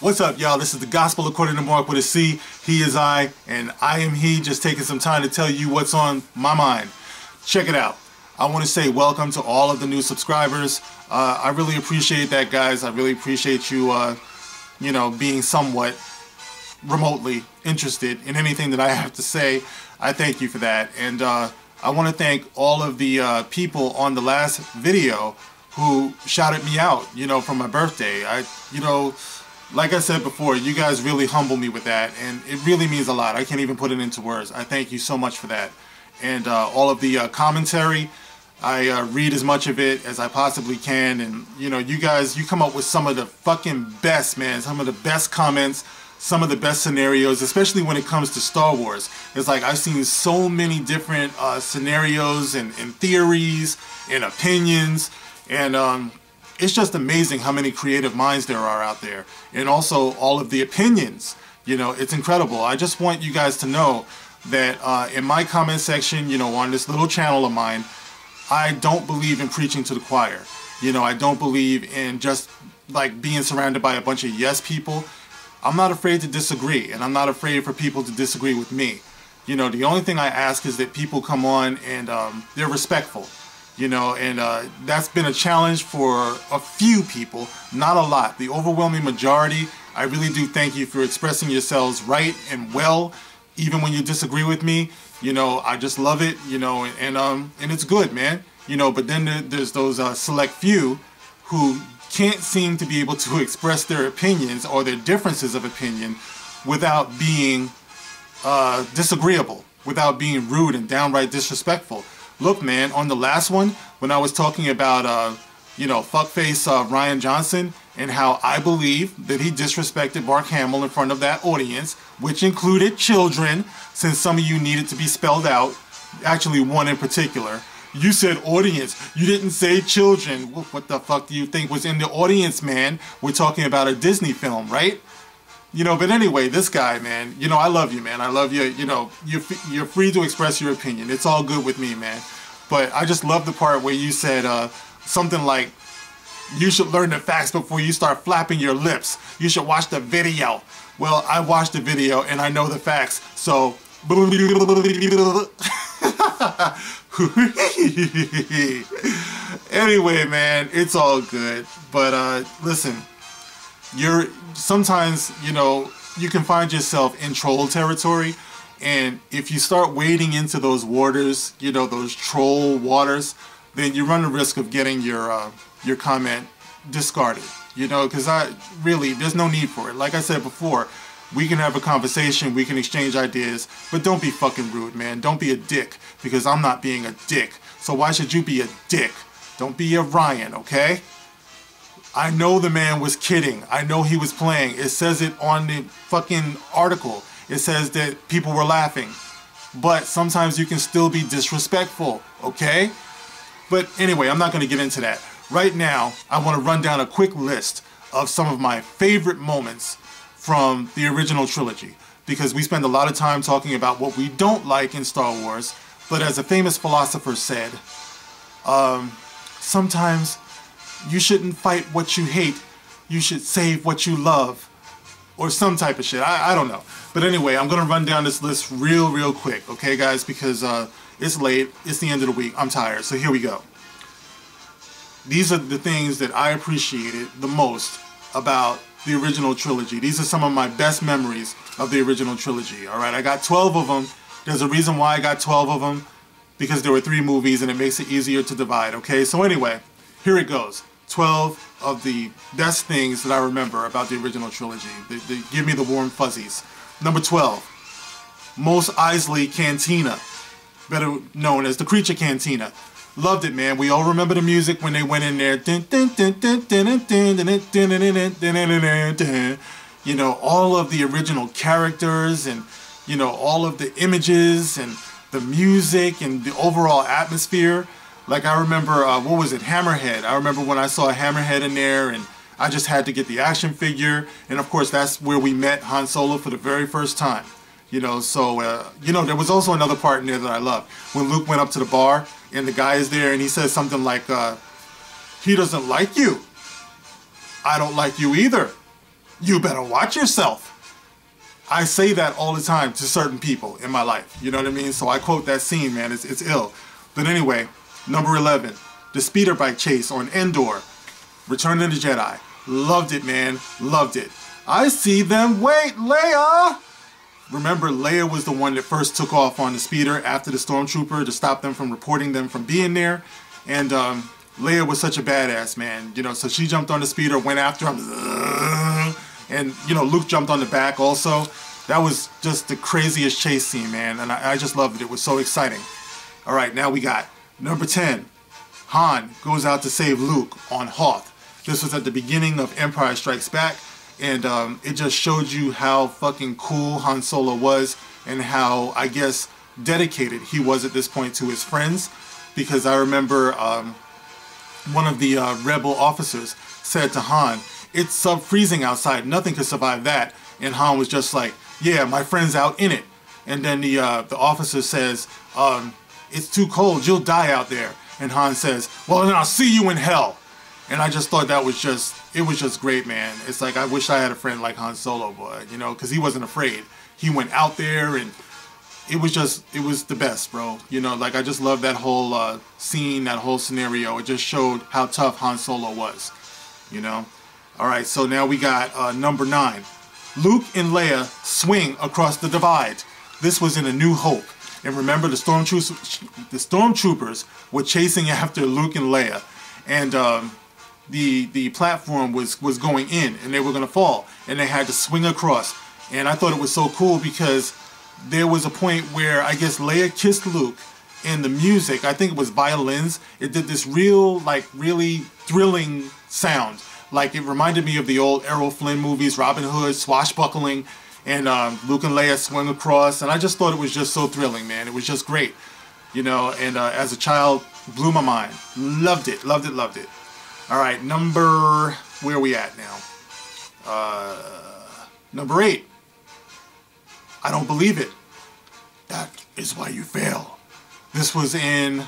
What's up, y'all? This is the Gospel according to Mark with a C. He is I, and I am he, just taking some time to tell you what's on my mind. Check it out. I want to say welcome to all of the new subscribers. I really appreciate that, guys. I really appreciate you, being somewhat remotely interested in anything that I have to say. I thank you for that. And I want to thank all of the people on the last video who shouted me out, for my birthday. Like I said before, you guys really humble me with that, and it really means a lot. I can't even put it into words. I thank you so much for that. And all of the commentary, I read as much of it as I possibly can, and you guys, you come up with some of the fucking best, man, some of the best comments, some of the best scenarios, especially when it comes to Star Wars. It's like I've seen so many different scenarios and theories and opinions, and it's just amazing how many creative minds there are out there, and also all of the opinions. It's incredible. I just want you guys to know that in my comment section, on this little channel of mine, I don't believe in preaching to the choir. I don't believe in just like being surrounded by a bunch of yes people. I'm not afraid to disagree, and I'm not afraid for people to disagree with me. The only thing I ask is that people come on and they're respectful. And that's been a challenge for a few people, not a lot. The overwhelming majority, I really do thank you for expressing yourselves right and well, even when you disagree with me. I just love it, and it's good, man. But then there's those select few who can't seem to be able to express their opinions or their differences of opinion without being disagreeable, without being rude and downright disrespectful. Look, man, on the last one, when I was talking about, fuckface Ryan Johnson, and how I believe that he disrespected Mark Hamill in front of that audience, which included children, since some of you needed to be spelled out, actually one in particular. You said audience, you didn't say children. What the fuck do you think was in the audience, man? We're talking about a Disney film, right? But anyway, this guy, man, I love you, man. I love you. You're free to express your opinion. It's all good with me, man. But I just love the part where you said something like, you should learn the facts before you start flapping your lips. You should watch the video. Well, I watched the video and I know the facts. So, anyway, man, it's all good. But listen. Sometimes, you can find yourself in troll territory, and if you start wading into those waters, those troll waters, then you run the risk of getting your comment discarded, because there's no need for it. Like I said before, we can have a conversation, we can exchange ideas, but don't be fucking rude, man. Don't be a dick, because I'm not being a dick. So why should you be a dick? Don't be a Ryan, okay? I know the man was kidding. I know he was playing. It says it on the fucking article. It says that people were laughing. But sometimes you can still be disrespectful, okay? But anyway, I'm not going to get into that. Right now, I want to run down a quick list of some of my favorite moments from the original trilogy, because we spend a lot of time talking about what we don't like in Star Wars. But as a famous philosopher said, sometimes you shouldn't fight what you hate, you should save what you love, or some type of shit. I don't know. But anyway, I'm gonna run down this list real quick, okay, guys, because it's late, it's the end of the week, I'm tired, so here we go. These are the things that I appreciated the most about the original trilogy. These are some of my best memories of the original trilogy, alright? I got 12 of them. There's a reason why I got 12 of them, because there were 3 movies and it makes it easier to divide, okay? So anyway, here it goes. 12 of the best things that I remember about the original trilogy. They give me the warm fuzzies. Number 12, Mos Eisley Cantina, better known as the Creature Cantina. Loved it, man. We all remember the music when they went in there. All of the original characters, and all of the images and the music and the overall atmosphere. Like I remember, what was it, Hammerhead. I remember when I saw Hammerhead in there, and I just had to get the action figure. And of course, that's where we met Han Solo for the very first time. There was also another part in there that I loved. When Luke went up to the bar, and the guy is there, and he says something like, he doesn't like you. I don't like you either. You better watch yourself. I say that all the time to certain people in my life. You know what I mean? So I quote that scene, man. It's ill. But anyway, number 11, the speeder bike chase on Endor, Return of the Jedi. Loved it, man. Loved it. I see them. Wait, Leia! Remember, Leia was the one that first took off on the speeder after the stormtrooper to stop them from reporting them from being there. And Leia was such a badass, man. You know, so she jumped on the speeder, went after him. And, you know, Luke jumped on the back also. That was just the craziest chase scene, man. And I just loved it. It was so exciting. All right, now we got number 10. Han goes out to save Luke on Hoth. This was at the beginning of Empire Strikes Back. And it just showed you how fucking cool Han Solo was and how, I guess, dedicated he was at this point to his friends. Because I remember one of the rebel officers said to Han, "It's sub-freezing outside, nothing could survive that." And Han was just like, "Yeah, my friend's out in it." And then the officer says, "It's too cold, you'll die out there." And Han says, "Well, then I'll see you in hell." And I just thought that was just, it was just great, man. It's like, I wish I had a friend like Han Solo, boy, you know, because he wasn't afraid. He went out there and it was just, it was the best, bro. You know, like, I just love that whole scene, that whole scenario. It just showed how tough Han Solo was, you know. All right, so now we got number 9. Luke and Leia swing across the divide. This was in A New Hope. And remember, the stormtroopers were chasing after Luke and Leia. And the platform was going in, and they were going to fall. And they had to swing across. And I thought it was so cool because there was a point where I guess Leia kissed Luke, and the music, I think it was violins, it did this real, like, really thrilling sound. Like, it reminded me of the old Errol Flynn movies, Robin Hood, swashbuckling, and Luke and Leia swung across, and I just thought it was just so thrilling, man. It was just great, you know, and as a child, blew my mind. Loved it, loved it, loved it. All right, where are we at now? Number 8. I don't believe it. That is why you fail. This was in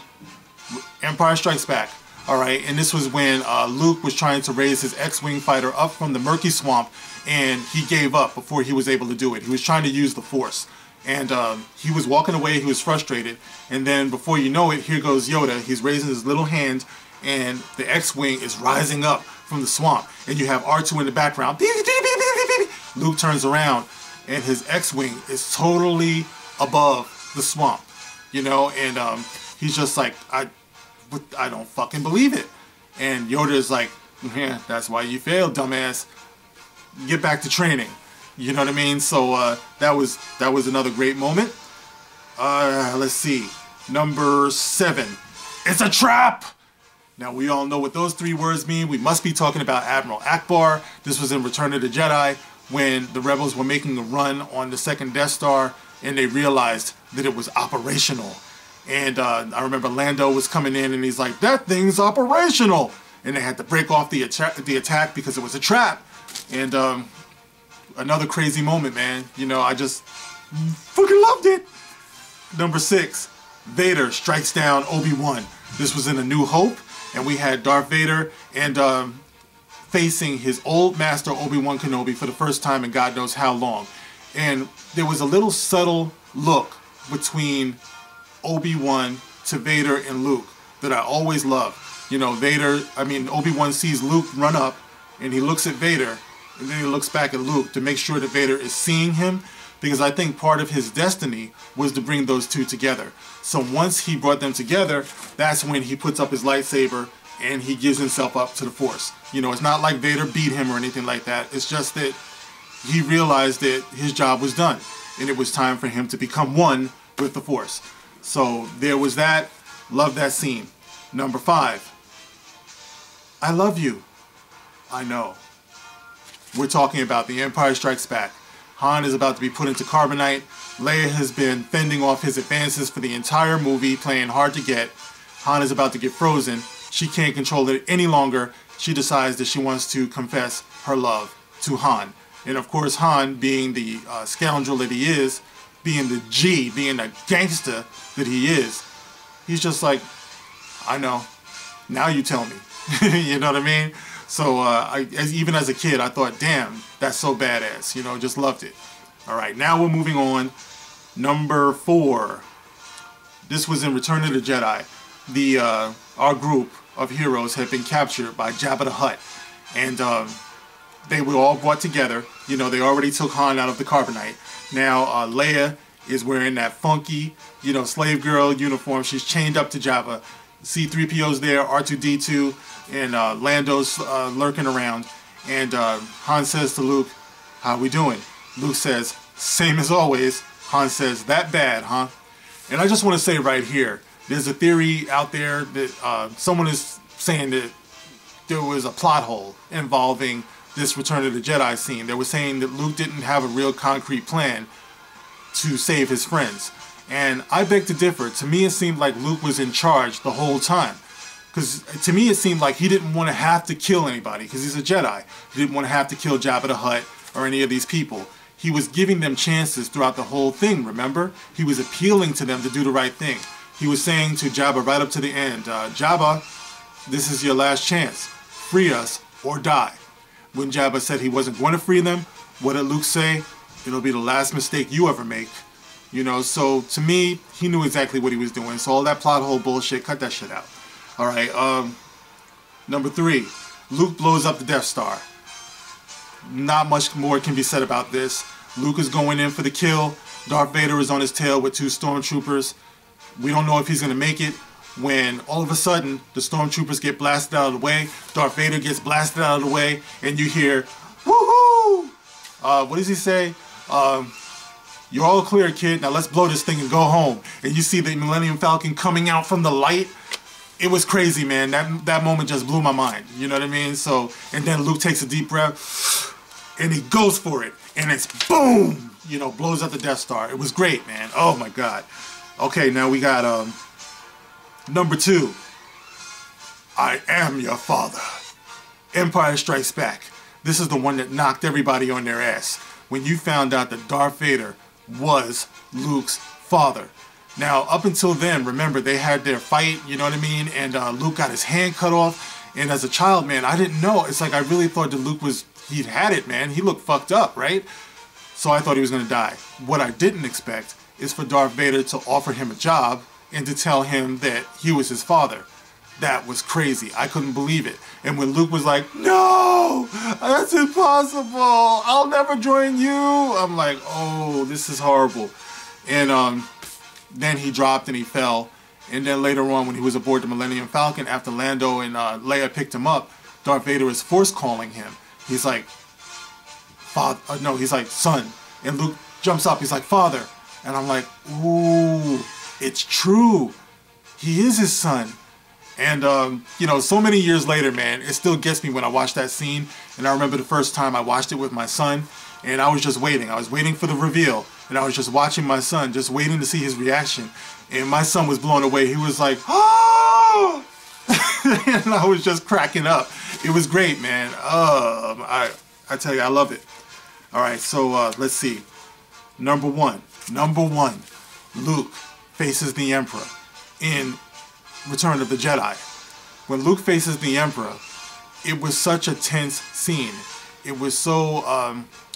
Empire Strikes Back. All right, and this was when Luke was trying to raise his X-Wing fighter up from the murky swamp, and he gave up before he was able to do it. He was trying to use the Force, and he was walking away, he was frustrated, and then before you know it, here goes Yoda. He's raising his little hand, and the X-Wing is rising up from the swamp, and you have R2 in the background. Luke turns around, and his X-Wing is totally above the swamp, you know, and he's just like, I don't fucking believe it. And Yoda is like, "Yeah, that's why you failed, dumbass. Get back to training." You know what I mean? So that was another great moment. Let's see, number 7. It's a trap. Now we all know what those 3 words mean. We must be talking about Admiral Akbar. This was in Return of the Jedi when the rebels were making a run on the second Death Star, and they realized that it was operational. And I remember Lando was coming in, and he's like, "That thing's operational!" And they had to break off the attack because it was a trap. And another crazy moment, man. You know, I just fucking loved it. Number 6, Vader strikes down Obi-Wan. This was in A New Hope, and we had Darth Vader and facing his old master Obi-Wan Kenobi for the first time in God knows how long. And there was a little subtle look between Obi-Wan to Vader and Luke that I always loved. You know, Obi-Wan sees Luke run up, and he looks at Vader, and then he looks back at Luke to make sure that Vader is seeing him, because I think part of his destiny was to bring those two together. So once he brought them together, that's when he puts up his lightsaber and he gives himself up to the Force. You know, it's not like Vader beat him or anything like that. It's just that he realized that his job was done, and it was time for him to become one with the Force. So there was that. Love that scene. Number 5. I love you. I know. We're talking about The Empire Strikes Back. Han is about to be put into carbonite. Leia has been fending off his advances for the entire movie, playing hard to get. Han is about to get frozen. She can't control it any longer. She decides that she wants to confess her love to Han. And of course, Han, being the scoundrel that he is, being the G, being the gangster that he is, he's just like, "I know. Now you tell me." You know what I mean? So even as a kid, I thought, damn, that's so badass. You know, just loved it. All right, now we're moving on. Number 4. This was in Return of the Jedi. Our group of heroes had been captured by Jabba the Hutt, and they were all brought together. You know, they already took Han out of the carbonite. Now Leia is wearing that funky, you know, slave girl uniform. She's chained up to Jabba. C-3PO's there, R2-D2, and Lando's lurking around. And Han says to Luke, "How we doing?" Luke says, "Same as always." Han says, "That bad, huh?" And I just want to say right here, there's a theory out there that someone is saying that there was a plot hole involving this Return of the Jedi scene. They were saying that Luke didn't have a real concrete plan to save his friends. And I beg to differ. To me, it seemed like Luke was in charge the whole time. Because to me, it seemed like he didn't want to have to kill anybody, because he's a Jedi. He didn't want to have to kill Jabba the Hutt or any of these people. He was giving them chances throughout the whole thing, remember? He was appealing to them to do the right thing. He was saying to Jabba right up to the end, Jabba, this is your last chance. Free us or die. When Jabba said he wasn't going to free them, what did Luke say? It'll be the last mistake you ever make. You know, so to me, he knew exactly what he was doing. So all that plot hole bullshit, cut that shit out. All right, number 3, Luke blows up the Death Star. Not much more can be said about this. Luke is going in for the kill. Darth Vader is on his tail with 2 stormtroopers. We don't know if he's going to make it, when all of a sudden the stormtroopers get blasted out of the way. Darth Vader gets blasted out of the way, and you hear, "Woohoo!" What does he say? "You're all clear, kid. Now let's blow this thing and go home." And you see the Millennium Falcon coming out from the light. It was crazy, man. That moment just blew my mind. You know what I mean? So, and then Luke takes a deep breath, and he goes for it, and it's boom! You know, blows up the Death Star. It was great, man. Oh my God. Okay, now we got number 2. I am your father. Empire Strikes Back. This is the one that knocked everybody on their ass. When you found out that Darth Vader was Luke's father. Now, up until then, remember, they had their fight, you know what I mean? And Luke got his hand cut off. And as a child, man, I didn't know. It's like I really thought that Luke he'd had it, man. He looked fucked up, right? So I thought he was going to die. What I didn't expect is for Darth Vader to offer him a job and to tell him that he was his father. That was crazy. I couldn't believe it. And when Luke was like, "No, that's impossible. I'll never join you," I'm like, oh, this is horrible. And then he dropped and he fell. And then later on, when he was aboard the Millennium Falcon, after Lando and Leia picked him up, Darth Vader is force calling him. He's like, "Father," no, he's like, "Son." And Luke jumps up. He's like, "Father." And I'm like, ooh, it's true. He is his son. And, you know, so many years later, man, it still gets me when I watch that scene. And I remember the first time I watched it with my son, and I was just waiting. I was waiting for the reveal, and I was just watching my son, just waiting to see his reaction. And my son was blown away. He was like, "Oh!" And I was just cracking up. It was great, man. I tell you, I love it. All right, so let's see. Number one, Luke faces the Emperor in Return of the Jedi. When Luke faces the Emperor, it was such a tense scene. It was so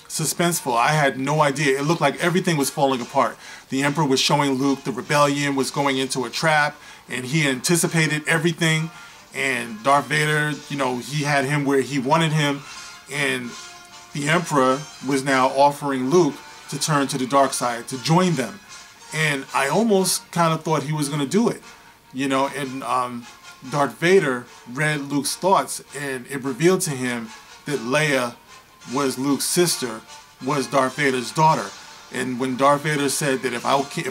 suspenseful. I had no idea. It looked like everything was falling apart. The Emperor was showing Luke the rebellion was going into a trap, and he anticipated everything. And Darth Vader, you know, he had him where he wanted him, and the Emperor was now offering Luke to turn to the dark side, to join them. And I almost kind of thought he was going to do it. You know, and Darth Vader read Luke's thoughts, and it revealed to him that Leia was Luke's sister, was Darth Vader's daughter. And when Darth Vader said that if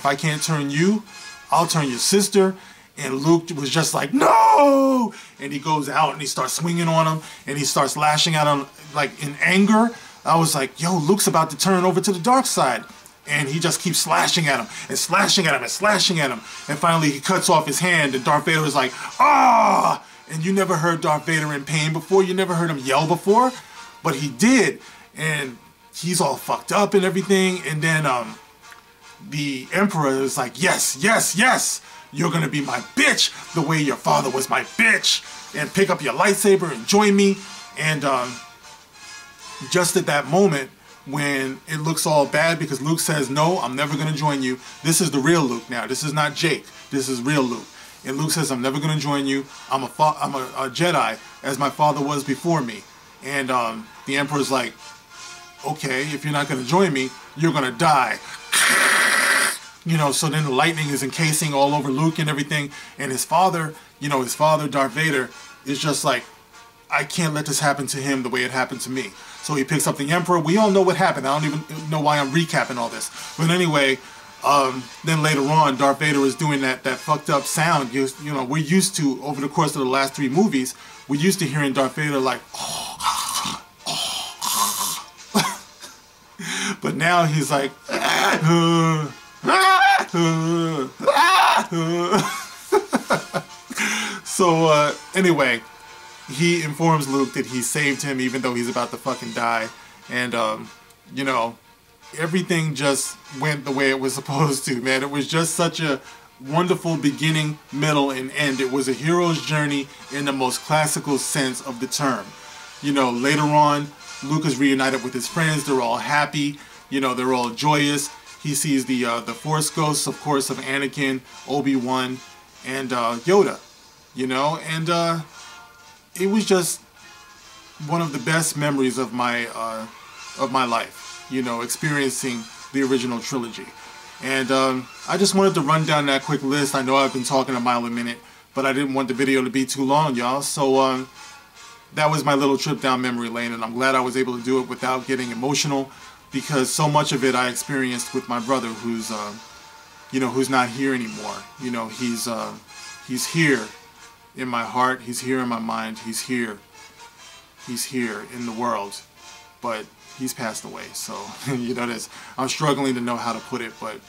I can't turn you, I'll turn your sister, and Luke was just like, "No!" And he goes out and he starts swinging on him, and he starts lashing out on, like, in anger. I was like, yo, Luke's about to turn over to the dark side. And he just keeps slashing at him and slashing at him and slashing at him. And finally he cuts off his hand, and Darth Vader is like, "Ah!" And you never heard Darth Vader in pain before. You never heard him yell before. But he did. And he's all fucked up and everything. And then the Emperor is like, "Yes, yes, yes. You're going to be my bitch the way your father was my bitch. And pick up your lightsaber and join me." And just at that moment, when it looks all bad because Luke says, no, I'm never going to join you. This is the real Luke now. This is not Jake. This is real Luke. And Luke says, I'm never going to join you. I'm a Jedi, as my father was before me. And the Emperor's like, okay, if you're not going to join me, you're going to die. You know, so then the lightning is encasing all over Luke and everything. And his father, you know, his father, Darth Vader, is just like, I can't let this happen to him the way it happened to me. So he picks up the Emperor. We all know what happened. I don't even know why I'm recapping all this. But anyway, then later on, Darth Vader is doing that fucked up sound. You know, we're used to, over the course of the last 3 movies, we're used to hearing Darth Vader like, but now he's like, so anyway, he informs Luke that he saved him even though he's about to fucking die. And, you know, everything just went the way it was supposed to, man. It was just such a wonderful beginning, middle, and end. It was a hero's journey in the most classical sense of the term. You know, later on, Luke is reunited with his friends. They're all happy. You know, they're all joyous. He sees the Force ghosts, of course, of Anakin, Obi-Wan, and Yoda. You know, and it was just one of the best memories of my life, you know, experiencing the original trilogy. And I just wanted to run down that quick list. I know I've been talking a mile a minute, but I didn't want the video to be too long, y'all. So that was my little trip down memory lane, and I'm glad I was able to do it without getting emotional, because so much of it I experienced with my brother, who's you know, who's not here anymore. You know, he's here in my heart, he's here in my mind, he's here in the world, but he's passed away. So you know, I'm struggling to know how to put it, but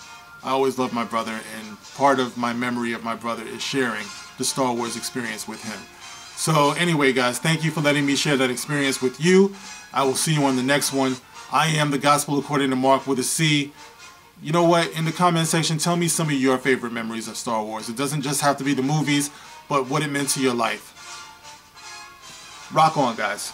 I always loved my brother, and part of my memory of my brother is sharing the Star Wars experience with him. So anyway, guys, thank you for letting me share that experience with you. I will see you on the next one. I am the Gospel According to Mark with a C. You know what? In the comment section, tell me some of your favorite memories of Star Wars. It doesn't just have to be the movies, but what it meant to your life. Rock on, guys.